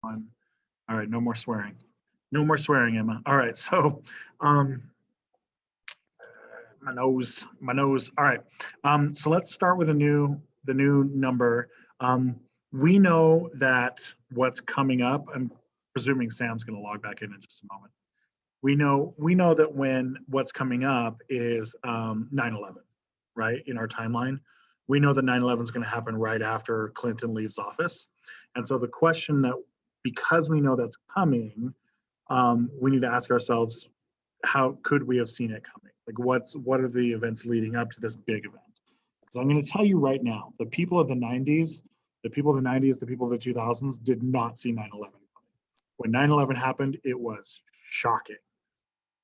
One. All right, no more swearing. No more swearing, Emma. All right, so um, my nose. All right, so let's start with the new number. We know that what's coming up. I'm presuming Sam's going to log back in just a moment. We know that when what's coming up is 9/11, right? In our timeline, we know that 9/11 is going to happen right after Clinton leaves office, and so the question that because we know that's coming, we need to ask ourselves, how could we have seen it coming? Like, what are the events leading up to this big event? So I'm going to tell you right now, the people of the 90s, the people of the 90s, the people of the 2000s did not see 9/11 coming. When 9/11 happened, it was shocking.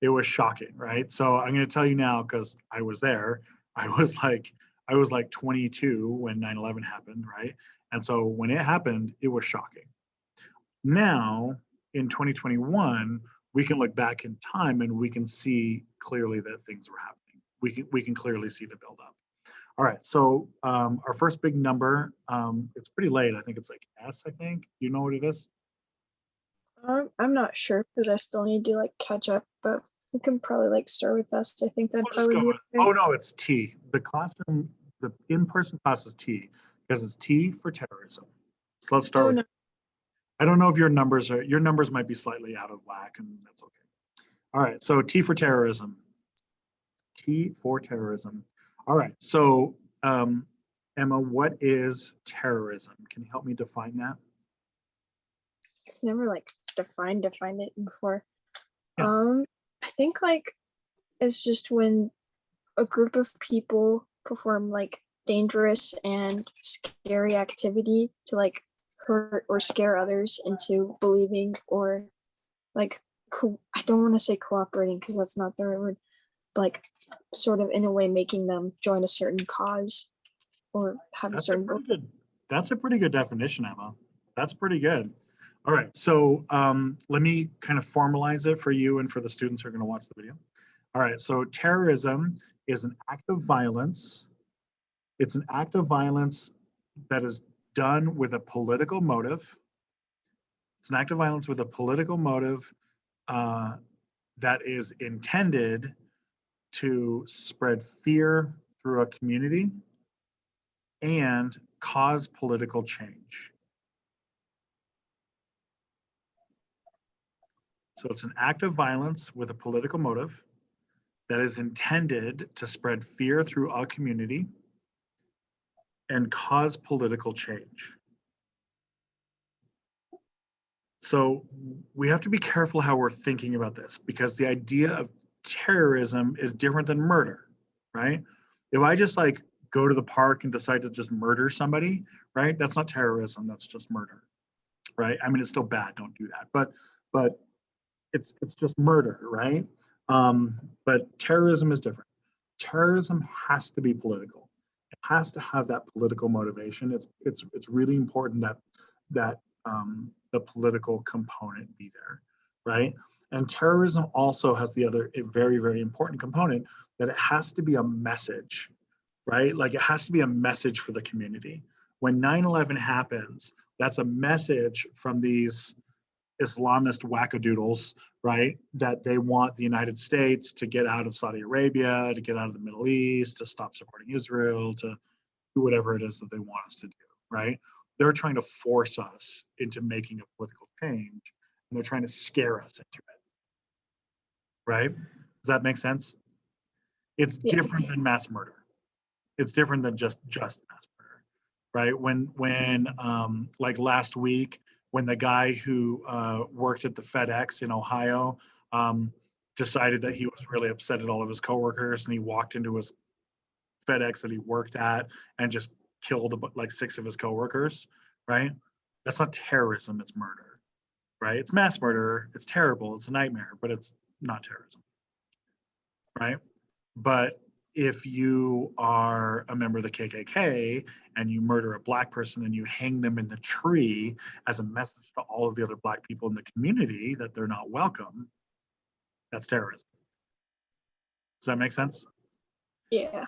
It was shocking, right? So I'm going to tell you now because I was there. I was like I was like 22 when 9/11 happened, right? And so when it happened, it was shocking. Now in 2021, we can look back in time and we can see clearly that things were happening. We can clearly see the buildup. All right, so our first big number, it's pretty late. I think it's like S. I think you know what it is. I'm not sure because I still need to like catch up, but we can probably like start with us. I think that'd We'll just probably go be with. okay. Oh no, it's T. The classroom, the in-person class is T because it's T for terrorism. So let's start Oh with. no, I don't know if your numbers might be slightly out of whack, and that's okay. All right, so T for terrorism. T for terrorism. All right, so Emma, what is terrorism? Can you help me define that? I've never like defined it before. Yeah. I think like it's just when a group of people perform like dangerous and scary activity to like hurt or scare others into believing or like I don't want to say cooperating because that's not the right word, but like sort of in a way making them join a certain cause or have a That's a certain pretty good. That's a pretty good definition, Emma. That's pretty good. All right, so let me kind of formalize it for you and for the students who are going to watch the video. All right, so terrorism is an act of violence. It's an act of violence that is done with a political motive. It's an act of violence with a political motive uh, that is intended to spread fear through a community and cause political change. So it's an act of violence with a political motive that is intended to spread fear through a community and cause political change. So we have to be careful how we're thinking about this because the idea of terrorism is different than murder, right? If I just like go to the park and decide to just murder somebody, right? That's not terrorism, that's just murder, right? I mean, it's still bad, don't do that. But it's just murder, right? But terrorism is different. Terrorism has to be political. It has to have that political motivation. It's really important that the political component be there, right? And terrorism also has the other very very important component that it has to be a message, right? Like it has to be a message for the community. When 9/11 happens, that's a message from these Islamist wackadoodles, right? That they want the United States to get out of Saudi Arabia, to get out of the Middle East, to stop supporting Israel, to do whatever it is that they want us to do, right? They're trying to force us into making a political change, and they're trying to scare us into it, right? Does that make sense? It's yeah. different than mass murder. It's different than just mass murder, right? When like last week when the guy who worked at the FedEx in Ohio decided that he was really upset at all of his coworkers and he walked into his FedEx that he worked at and just killed like 6 of his coworkers, right? That's not terrorism, it's murder, right? It's mass murder, it's terrible, it's a nightmare, but it's not terrorism, right? But if you are a member of the KKK and you murder a black person and you hang them in the tree as a message to all of the other black people in the community that they're not welcome, that's terrorism. Does that make sense? Yeah.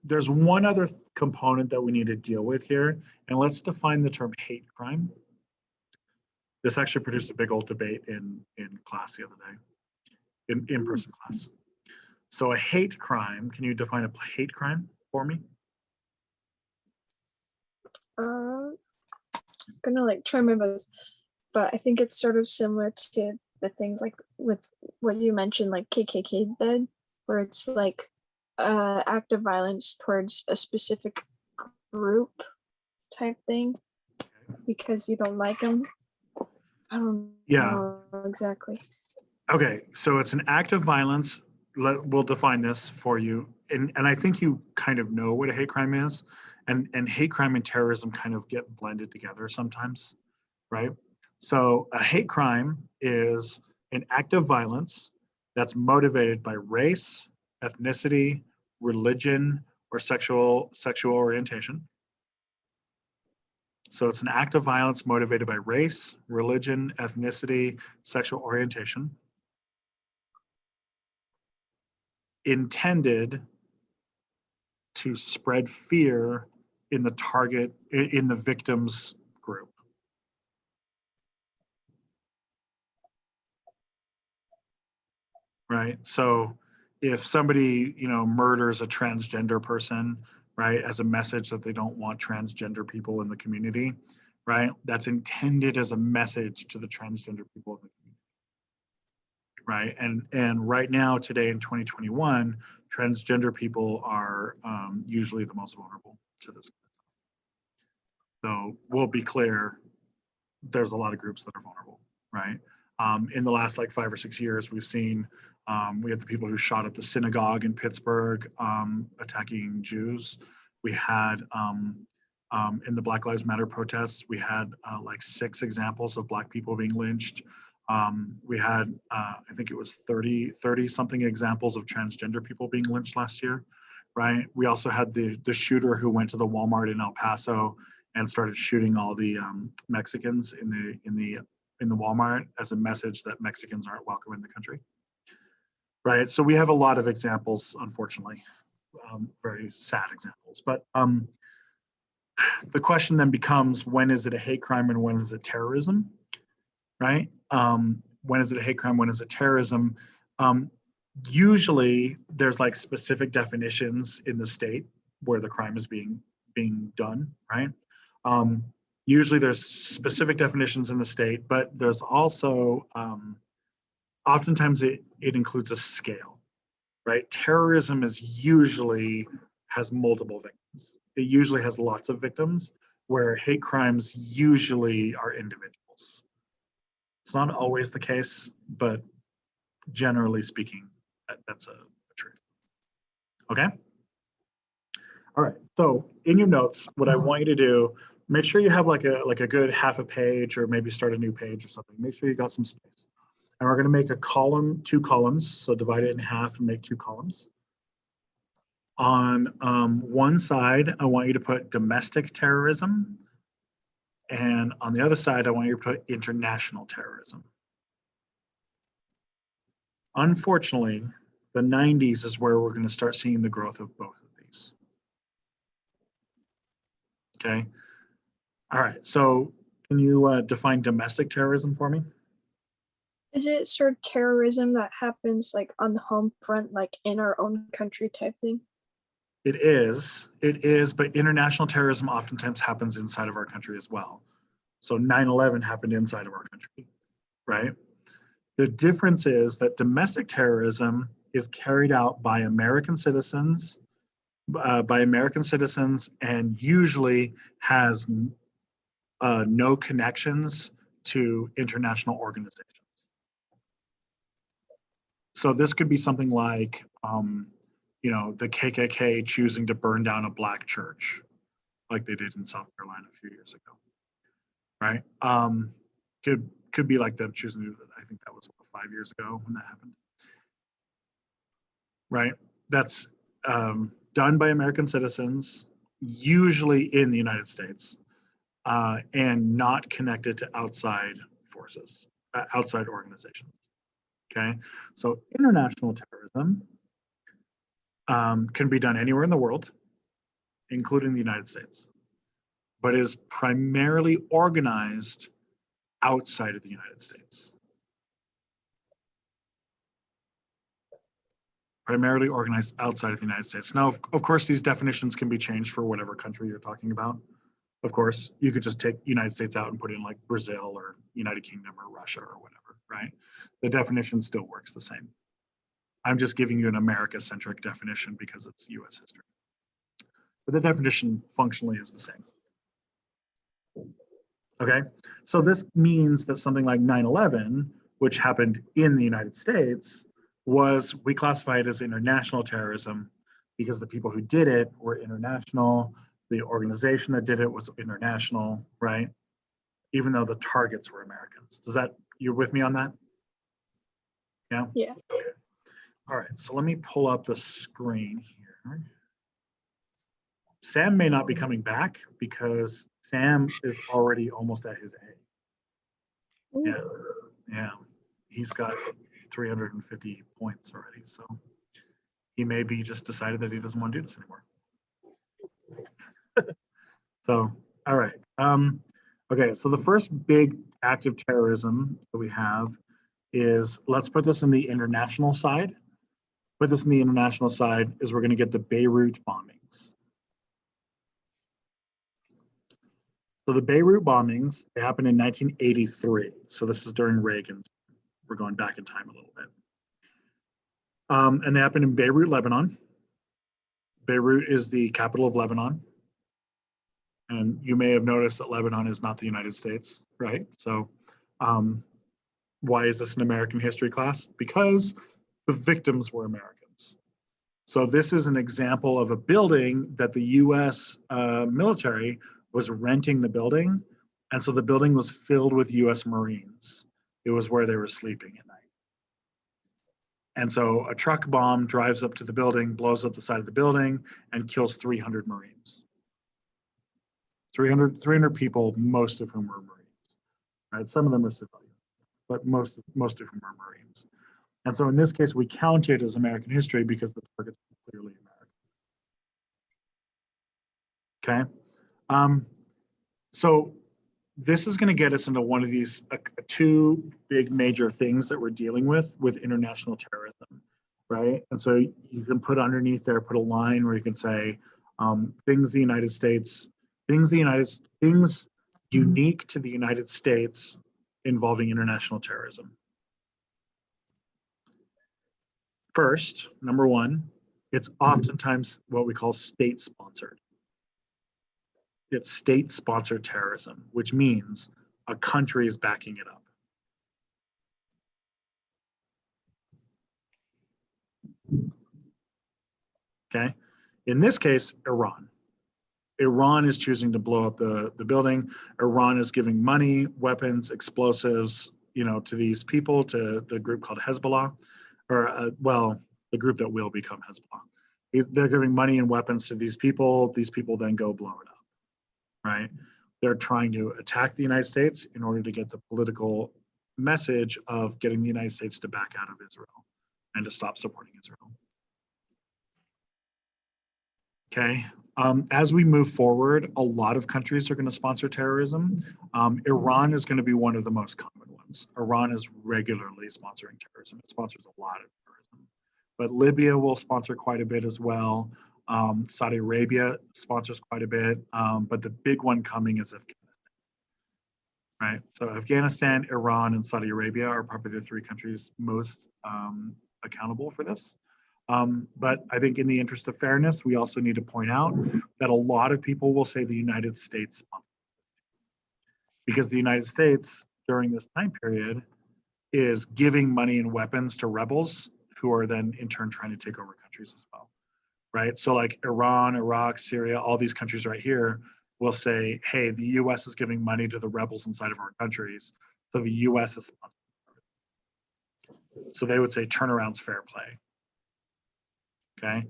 There's one other component that we need to deal with here, and let's define the term hate crime. This actually produced a big old debate in class the other day, in in-person class. So a hate crime, can you define a hate crime for me? Gonna like try my best, but I think it's sort of similar to the things like with what you mentioned, like KKK did, where it's like act of violence towards a specific group type thing because you don't like them. I don't Yeah. know exactly. Okay, so it's an act of violence. We'll define this for you, and I think you kind of know what a hate crime is, and hate crime and terrorism kind of get blended together sometimes, right? So a hate crime is an act of violence that's motivated by race, ethnicity, religion, or sexual orientation. So it's an act of violence motivated by race, religion, ethnicity, sexual orientation, intended to spread fear in the target, in the victim's group. Right? So if somebody, murders a transgender person, right, as a message that they don't want transgender people in the community, right? That's intended as a message to the transgender people in the community. Right? And right now, today in 2021, transgender people are usually the most vulnerable to this. So we'll be clear, there's a lot of groups that are vulnerable, right? In the last like 5 or 6 years, we've seen we had the people who shot up the synagogue in Pittsburgh attacking Jews. We had in the Black Lives Matter protests, we had like 6 examples of Black people being lynched. We had, I think it was 30 something examples of transgender people being lynched last year, right? We also had the shooter who went to the Walmart in El Paso and started shooting all the Mexicans in the Walmart as a message that Mexicans aren't welcome in the country. Right. So we have a lot of examples, unfortunately, very sad examples. But the question then becomes, when is it a hate crime and when is it terrorism? Right. When is it a hate crime? When is it terrorism? Usually there's like specific definitions in the state where the crime is being done. Right. Usually there's specific definitions in the state, but there's also oftentimes it includes a scale, right? Terrorism is usually has multiple victims. It usually has lots of victims, where hate crimes usually are individuals. It's not always the case, but generally speaking, that's a truth. Okay? All right. So in your notes, what I want you to do, make sure you have like a good half a page, or maybe start a new page or something. Make sure you got some space. And we're going to make a column, 2 columns. So divide it in half and make 2 columns. On one side, I want you to put domestic terrorism. And on the other side, I want you to put international terrorism. Unfortunately, the 90s is where we're going to start seeing the growth of both of these. Okay. All right. So can you define domestic terrorism for me? Is it sort of terrorism that happens like on the home front, like in our own country type thing? It is, but international terrorism oftentimes happens inside of our country as well. So 9/11 happened inside of our country, right? The difference is that domestic terrorism is carried out by American citizens, and usually has no connections to international organizations. So this could be something like, the KKK choosing to burn down a Black church, like they did in South Carolina a few years ago, right? Could be like them choosing to. I think that was 5 years ago when that happened, right? That's done by American citizens, usually in the United States, and not connected to outside forces, outside organizations. Okay, so international terrorism can be done anywhere in the world, including the United States, but is primarily organized outside of the United States. Primarily organized outside of the United States. Now, of course, these definitions can be changed for whatever country you're talking about. Of course, you could just take United States out and put in like Brazil or United Kingdom or Russia or whatever, right? The definition still works the same. I'm just giving you an America-centric definition because it's US history. But the definition functionally is the same. Okay, so this means that something like 9/11, which happened in the United States, was we classify it as international terrorism because the people who did it were international. The organization that did it was international, right? Even though the targets were Americans. Does that, you're with me on that? Yeah? Yeah. Okay. All right, so let me pull up the screen here. Sam may not be coming back because Sam is already almost at his A. Ooh. Yeah, yeah. He's got 350 points already, so he may be just decided that he doesn't want to do this anymore. So, all right. Okay, so the first big act of terrorism that we have is, let's put this in the international side. Put this in the international side is we're going to get the Beirut bombings. So the Beirut bombings, they happened in 1983. So this is during Reagan's. We're going back in time a little bit. And they happened in Beirut, Lebanon. Beirut is the capital of Lebanon. And you may have noticed that Lebanon is not the United States, right? So why is this an American history class? Because the victims were Americans. So this is an example of a building that the US military was renting the building. And so the building was filled with US Marines. It was where they were sleeping at night. And so a truck bomb drives up to the building, blows up the side of the building, and kills 300 Marines. 300 people, most of whom were Marines. Right? Some of them are civilians, but most of whom are Marines. And so in this case, we count it as American history because the targets are clearly American. Okay. So this is going to get us into one of these two big major things that we're dealing with international terrorism, right? And so you can put underneath there, put a line where you can say things unique to the United States involving international terrorism. First, number one, it's oftentimes what we call state-sponsored. It's state-sponsored terrorism, which means a country is backing it up. Okay. In this case, Iran. Iran is choosing to blow up the building. Iran is giving money, weapons, explosives, to these people, to the group called Hezbollah, or the group that will become Hezbollah. They're giving money and weapons to these people. These people then go blow it up, right? They're trying to attack the United States in order to get the political message of getting the United States to back out of Israel and to stop supporting Israel. Okay. As we move forward, a lot of countries are going to sponsor terrorism. Iran is going to be one of the most common ones. Iran is regularly sponsoring terrorism. It sponsors a lot of terrorism. But Libya will sponsor quite a bit as well. Saudi Arabia sponsors quite a bit. But the big one coming is Afghanistan. Right? So Afghanistan, Iran, and Saudi Arabia are probably the three countries most accountable for this. But I think in the interest of fairness, we also need to point out that a lot of people will say the United States, because the United States during this time period is giving money and weapons to rebels who are then in turn trying to take over countries as well, right? So like Iran, Iraq, Syria, all these countries right here will say, hey, the US is giving money to the rebels inside of our countries, so the US is sponsoring. So they would say turnaround's fair play. Okay,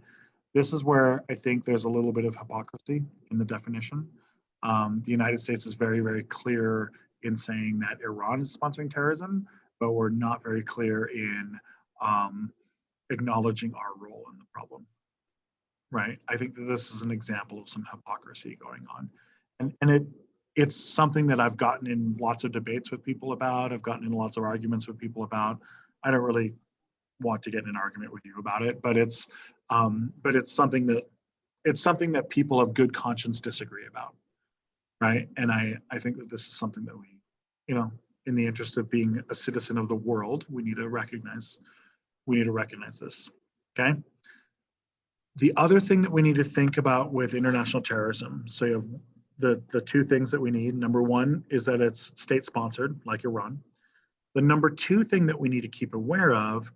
this is where I think there's a little bit of hypocrisy in the definition. The United States is very, very clear in saying that Iran is sponsoring terrorism, but we're not very clear in acknowledging our role in the problem, right? I think that this is an example of some hypocrisy going on. And it's something that I've gotten in lots of debates with people about. I've gotten in lots of arguments with people about. I don't really want to get in an argument with you about it, but it's something that people of good conscience disagree about, right? And I think that this is something that we, in the interest of being a citizen of the world, we need to recognize this. Okay. The other thing that we need to think about with international terrorism, so you have the two things that we need. Number one is that it's state sponsored, like Iran. The number two thing that we need to keep aware of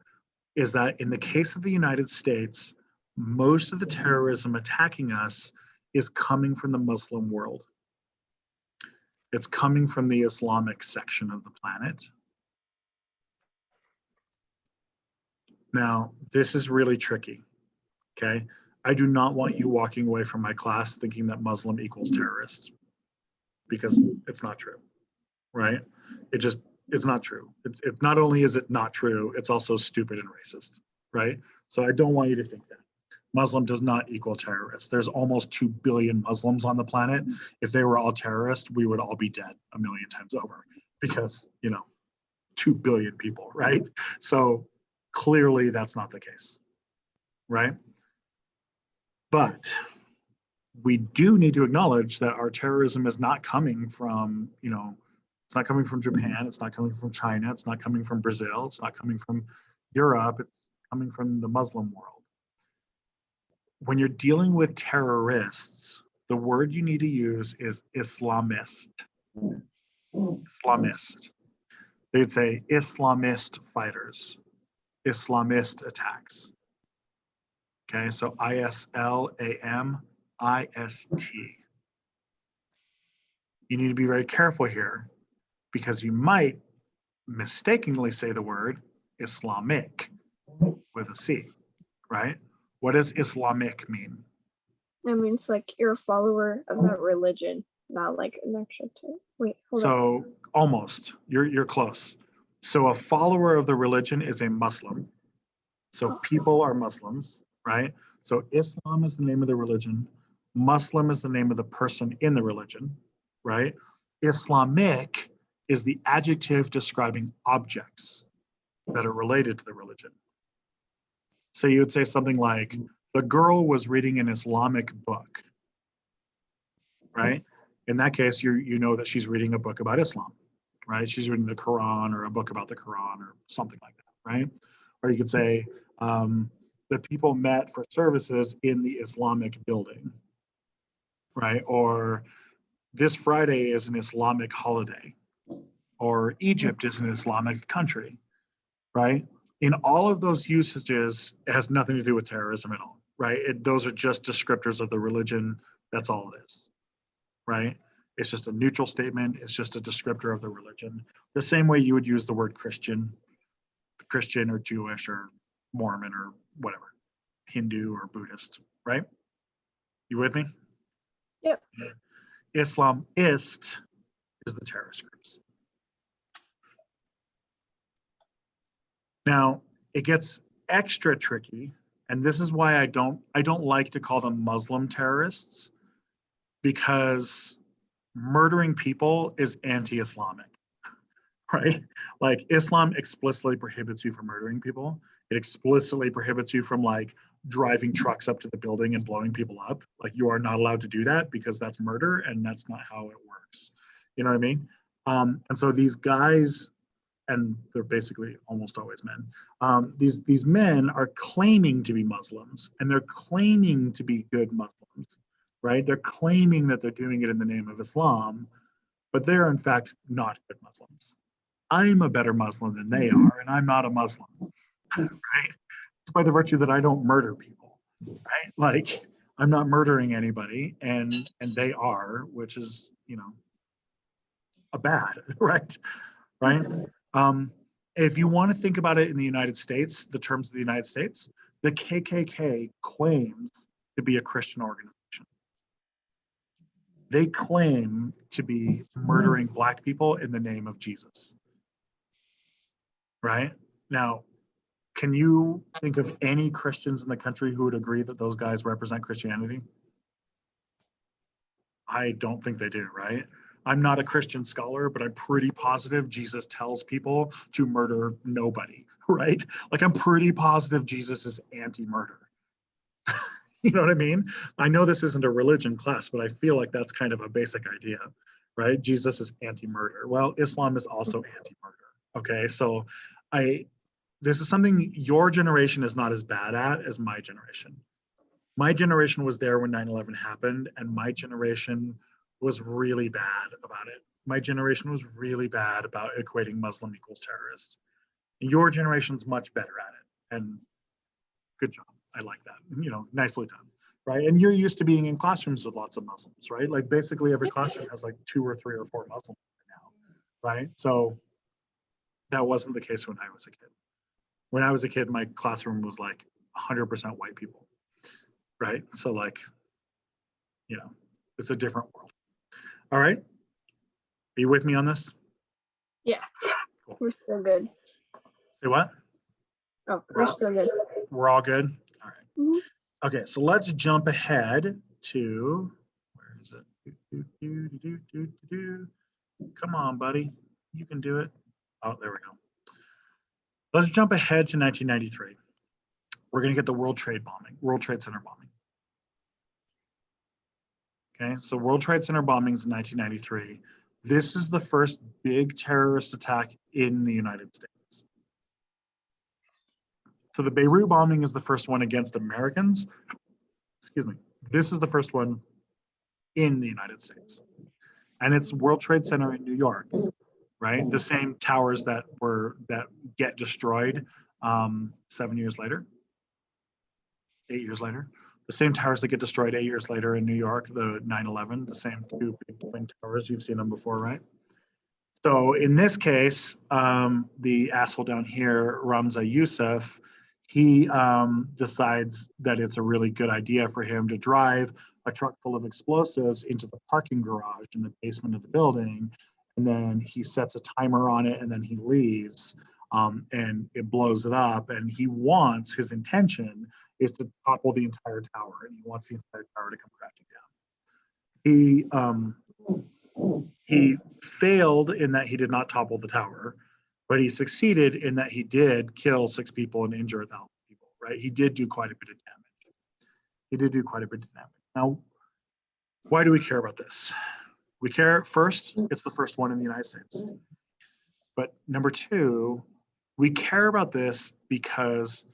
is that in the case of the United States, most of the terrorism attacking us is coming from the Muslim world. It's coming from the Islamic section of the planet. Now, this is really tricky, okay? I do not want you walking away from my class thinking that Muslim equals terrorist, because it's not true, right? It's not true. It not only is it not true, it's also stupid and racist, right? So I don't want you to think that. Muslim does not equal terrorist. There's almost 2 billion Muslims on the planet. If they were all terrorists, we would all be dead a million times over, because, 2 billion people, right? So clearly that's not the case, right? But we do need to acknowledge that our terrorism is not coming from, it's not coming from Japan, it's not coming from China, it's not coming from Brazil, it's not coming from Europe, it's coming from the Muslim world. When you're dealing with terrorists, the word you need to use is Islamist. Islamist. They'd say Islamist fighters, Islamist attacks. Okay, so ISLAMIST. You need to be very careful here, because you might mistakenly say the word Islamic with a C, right? What does Islamic mean? It means like you're a follower of that religion, not like an extra term. Wait, hold on. So almost, you're close. So a follower of the religion is a Muslim. So people are Muslims, right? So Islam is the name of the religion. Muslim is the name of the person in the religion, right? Islamic is the adjective describing objects that are related to the religion. So you would say something like, the girl was reading an Islamic book, right? In that case, you know that she's reading a book about Islam, right? She's reading the Quran or a book about the Quran or something like that, right? Or you could say, the people met for services in the Islamic building, right? Or this Friday is an Islamic holiday, or Egypt is an Islamic country, right? In all of those usages, it has nothing to do with terrorism at all, right? Those are just descriptors of the religion. That's all it is, right? It's just a neutral statement. It's just a descriptor of the religion. The same way you would use the word Christian or Jewish or Mormon or whatever, Hindu or Buddhist, right? You with me? Yep. Islamist is the terrorist groups. Now, it gets extra tricky, and this is why I don't like to call them Muslim terrorists, because murdering people is anti-Islamic, right? Like Islam explicitly prohibits you from murdering people. It explicitly prohibits you from like driving trucks up to the building and blowing people up. Like you are not allowed to do that, because that's murder and that's not how it works. You know what I mean? And so these guys, and they're basically almost always men. These men are claiming to be Muslims, and they're claiming to be good Muslims, right? They're claiming that they're doing it in the name of Islam, but they're in fact not good Muslims. I'm a better Muslim than they are, and I'm not a Muslim, right? It's by the virtue that I don't murder people, right? Like I'm not murdering anybody, and they are, which is a bad, right? Right. If you want to think about it in the United States, the terms of the United States, the KKK claims to be a Christian organization. They claim to be murdering Black people in the name of Jesus. Right? Now, can you think of any Christians in the country who would agree that those guys represent Christianity? I don't think they do, right? I'm not a Christian scholar, but I'm pretty positive Jesus tells people to murder nobody, right? Like I'm pretty positive Jesus is anti-murder. You know what I mean? I know this isn't a religion class, but I feel like that's kind of a basic idea, right? Jesus is anti-murder. Well, Islam is also anti-murder. Okay, so I this is something your generation is not as bad at as my generation. My generation was there when 9/11 happened, and my generation was really bad about it. My generation was really bad about equating Muslim equals terrorist. Your generation's much better at it, and good job. I like that. Nicely done, right? And you're used to being in classrooms with lots of Muslims, right? Like basically every classroom has like 2 or 3 or 4 Muslims now, right? So that wasn't the case when I was a kid. When I was a kid, my classroom was like 100% white people, right? So like, it's a different world. All right. Are you with me on this? Yeah, Cool. we're still good. Say what? Oh, we're still good. We're all good? All right. Mhm. Okay, so let's jump ahead to, where is it? Come on, buddy. You can do it. Oh, there we go. Let's jump ahead to 1993. We're going to get the World Trade Center bombing. Okay, so World Trade Center bombings in 1993. This is the first big terrorist attack in the United States. So the Beirut bombing is the first one against Americans. Excuse me. This is the first one in the United States. And it's World Trade Center in New York, right? The same towers that get destroyed 7 years later, 8 years later. The same towers that get destroyed 8 years later in New York, the 9/11, the same 2 big twin towers. You've seen them before, right? So in this case, the asshole down here, Ramza Youssef, he decides that it's a really good idea for him to drive a truck full of explosives into the parking garage in the basement of the building. And then he sets a timer on it and then he leaves and it blows it up. And his intention is to topple the entire tower and he wants the entire tower to come crashing down. He failed in that he did not topple the tower, but he succeeded in that he did kill 6 people and injure 1,000 people, right? He did do quite a bit of damage. Now, why do we care about this? We care, first, it's the first one in the United States. But number 2, we care about this because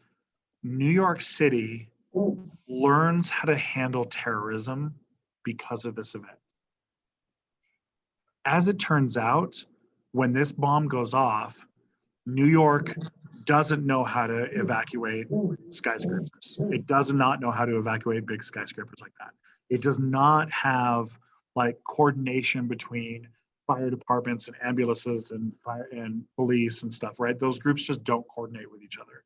New York City learns how to handle terrorism because of this event. As it turns out, when this bomb goes off, New York doesn't know how to evacuate skyscrapers. It does not know how to evacuate big skyscrapers like that. It does not have like coordination between fire departments and ambulances and fire and police and stuff, right? Those groups just don't coordinate with each other,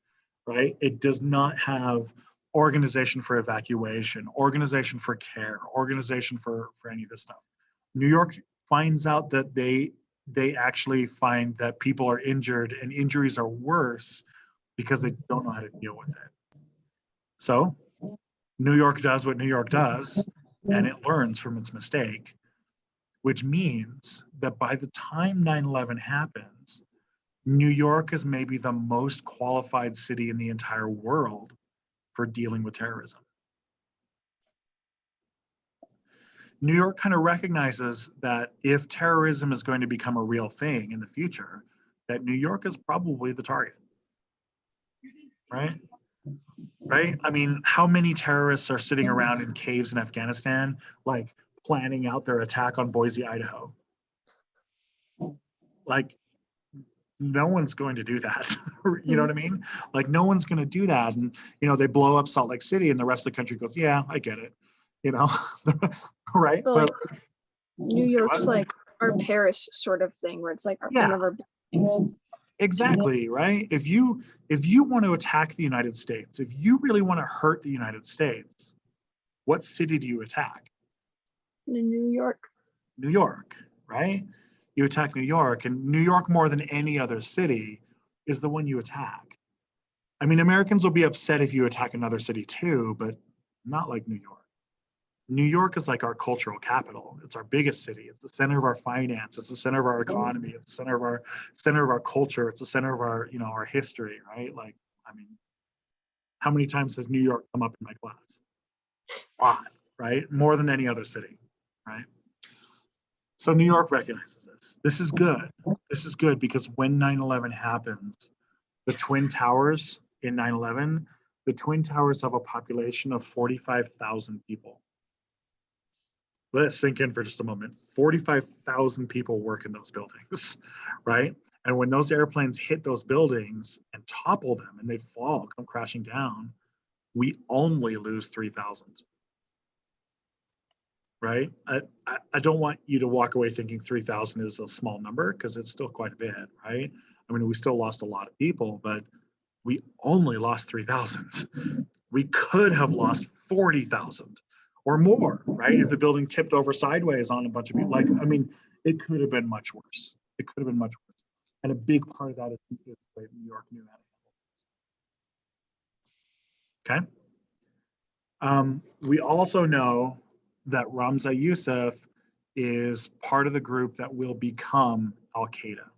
right? It does not have organization for evacuation, organization for care, organization for any of this stuff. New York finds out that they actually find that people are injured and injuries are worse because they don't know how to deal with it. So New York does what New York does and it learns from its mistake, which means that by the time 9/11 happens, New York is maybe the most qualified city in the entire world for dealing with terrorism. New York kind of recognizes that if terrorism is going to become a real thing in the future, that New York is probably the target, right? Right? I mean, how many terrorists are sitting around in caves in Afghanistan, like planning out their attack on Boise, Idaho? Like, no one's going to do that. You know what I mean? Like, no one's going to do that. And, they blow up Salt Lake City and the rest of the country goes, yeah, I get it. Right? But like, New York's like our Paris sort of thing, where it's like one of our big things. Exactly, right? If you want to attack the United States, if you really want to hurt the United States, what city do you attack? New York. New York, right? You attack New York, and New York more than any other city is the one you attack. I mean, Americans will be upset if you attack another city too, but not like New York. New York is like our cultural capital. It's our biggest city. It's the center of our finance. It's the center of our economy. It's the center of our culture. It's the center of our, you know, our history, right? Like, I mean, how many times has New York come up in my class? A lot, right? More than any other city, right? So New York recognizes this. This is good. This is good because when 9/11 happens, the Twin Towers in 9/11, the Twin Towers have a population of 45,000 people. Let it sink in for just a moment. 45,000 people work in those buildings, right? And when those airplanes hit those buildings and topple them and they fall, come crashing down, we only lose 3,000, right? I don't want you to walk away thinking 3,000 is a small number because it's still quite a bit, right? I mean, we still lost a lot of people, but we only lost 3,000. We could have lost 40,000 or more, right? If the building tipped over sideways on a bunch of people, like, I mean, it could have been much worse. It could have been much worse. And a big part of that is the way New York knew how to. Okay. We also know that Ramza Youssef is part of the group that will become Al Qaeda.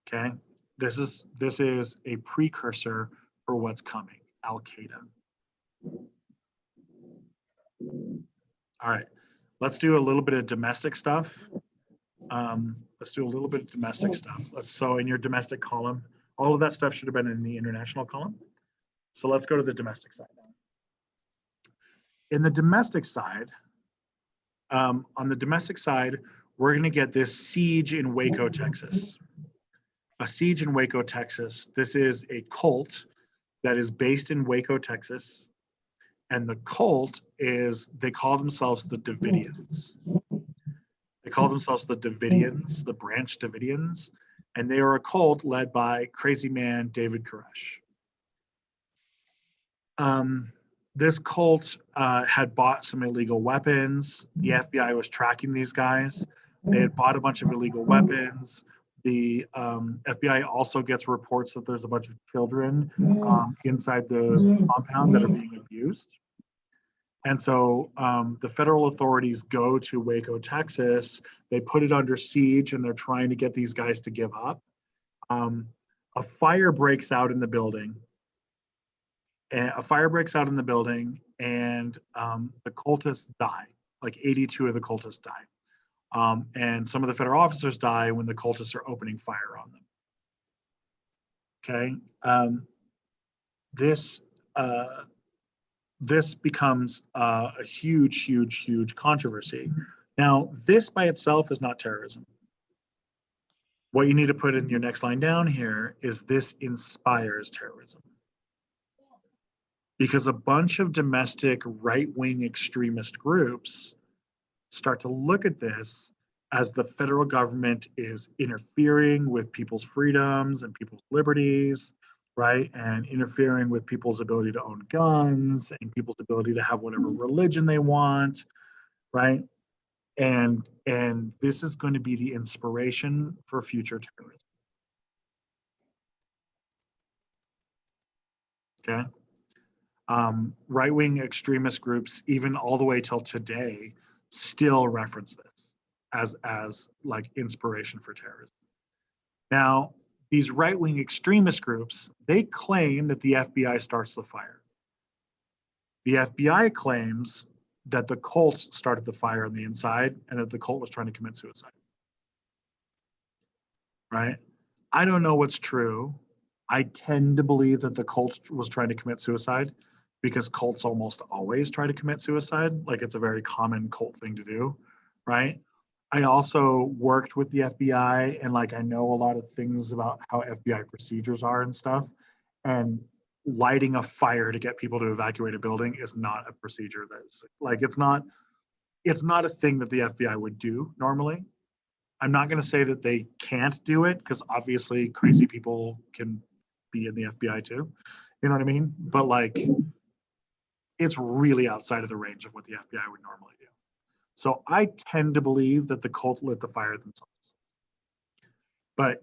Okay. This is a precursor for what's coming, Al Qaeda. All right, let's do a little bit of domestic stuff. Let's do a little bit of domestic stuff. So in your domestic column, all of that stuff should have been in the international column. So let's go to the domestic side now. In the domestic side, on the domestic side, we're going to get this siege in Waco, Texas. A siege in Waco, Texas. This is a cult that is based in Waco, Texas. And the cult is, they call themselves the Davidians. They call themselves the Davidians, the Branch Davidians, and they are a cult led by crazy man David Koresh. This cult had bought some illegal weapons. The FBI was tracking these guys. They had bought a bunch of illegal weapons. The FBI also gets reports that there's a bunch of children inside the compound that are being abused. And so the federal authorities go to Waco, Texas. They put it under siege and they're trying to get these guys to give up. A fire breaks out in the building. And the cultists die. Like 82 of the cultists die. And some of the federal officers die when the cultists are opening fire on them. Okay. This becomes a huge controversy. Now, this by itself is not terrorism. What you need to put in your next line down here is this inspires terrorism. Because a bunch of domestic right-wing extremist groups start to look at this as the federal government is interfering with people's freedoms and people's liberties, right? And interfering with people's ability to own guns and people's ability to have whatever religion they want, right? And this is going to be the inspiration for future terrorism. Okay. Right-wing extremist groups, even all the way till today, still reference this as like inspiration for terrorism. Now, these right-wing extremist groups, they claim that the FBI starts the fire. The FBI claims that the cult started the fire on the inside and that the cult was trying to commit suicide. Right? I don't know what's true. I tend to believe that the cult was trying to commit suicide because cults almost always try to commit suicide. Like it's a very common cult thing to do, right? I also worked with the FBI and like I know a lot of things about how FBI procedures are and stuff. And lighting a fire to get people to evacuate a building is not a procedure that's like it's not a thing that the FBI would do normally. I'm not going to say that they can't do it because obviously crazy people can be in the FBI too. You know what I mean? But like it's really outside of the range of what the FBI would normally do. So I tend to believe that the cult lit the fire themselves. But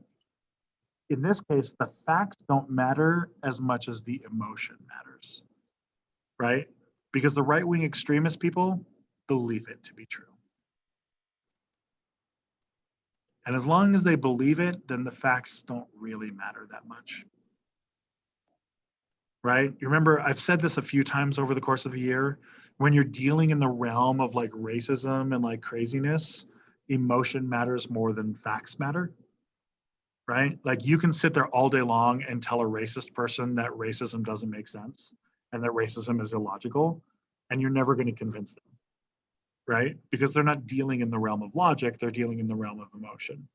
in this case, the facts don't matter as much as the emotion matters, right? because the right-wing extremist people believe it to be true. And as long as they believe it, then the facts don't really matter that much. Right? You remember, I've said this a few times over the course of the year, when you're dealing in the realm of like racism and like craziness, emotion matters more than facts matter. Right? Like you can sit there all day long and tell a racist person that racism doesn't make sense and that racism is illogical, and you're never going to convince them. Right? Because they're not dealing in the realm of logic, they're dealing in the realm of emotion.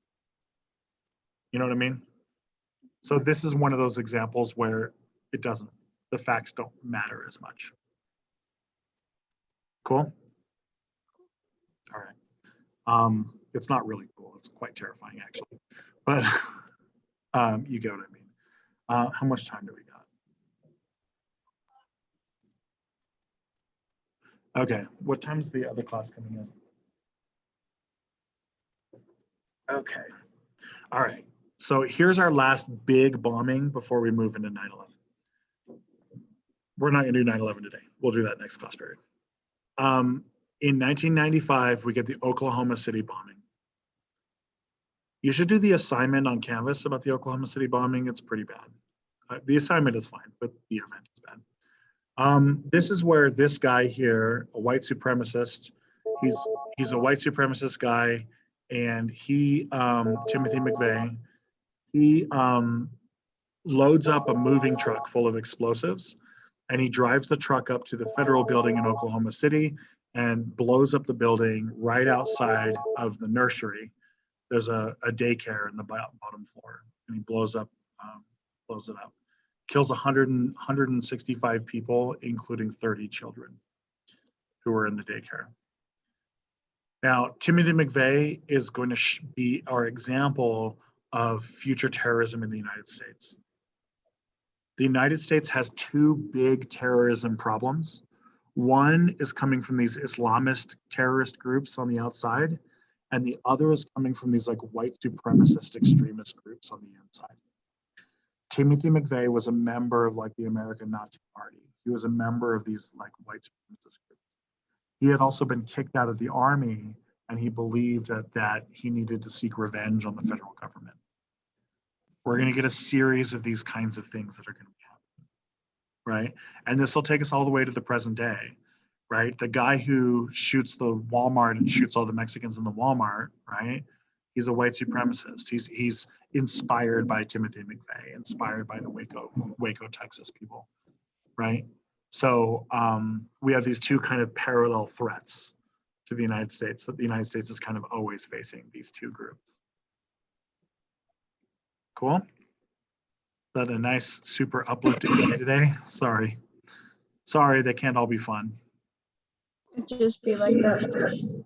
You know what I mean? So this is one of those examples where it doesn't, the facts don't matter as much. Cool? All right. It's not really cool. It's quite terrifying, actually. But you get what I mean. How much time do we got? Okay. What time's the other class coming in? Okay. All right. So here's our last big bombing before we move into 9/11. We're not going to do 9/11 today. We'll do that next class period. In 1995, we get the Oklahoma City bombing. You should do the assignment on Canvas about the Oklahoma City bombing. It's pretty bad. The assignment is fine, but the event is bad. This is where this guy here, a white supremacist, he's a white supremacist guy, and he, Timothy McVeigh, he loads up a moving truck full of explosives, and he drives the truck up to the federal building in Oklahoma City and blows up the building right outside of the nursery. There's a daycare in the bottom floor, and he blows it up. Kills 165 people, including 30 children who were in the daycare. Now, Timothy McVeigh is going to be our example of future terrorism in the United States. The United States has two big terrorism problems. One is coming from these Islamist terrorist groups on the outside, and the other is coming from these like white supremacist extremist groups on the inside. Timothy McVeigh was a member of like the American Nazi Party. He was a member of these like white supremacist groups. He had also been kicked out of the army, and he believed that he needed to seek revenge on the federal government. We're going to get a series of these kinds of things that are going to be happening, right? And this will take us all the way to the present day, right? The guy who shoots the Walmart and shoots all the Mexicans in the Walmart, right? He's a white supremacist. He's inspired by Timothy McVeigh, inspired by the Waco, Texas people, right? So we have these two kind of parallel threats to the United States, that the United States is kind of always facing these two groups. Cool? Is that a nice, super uplifting day today? Sorry, they can't all be fun. It'd just be like that.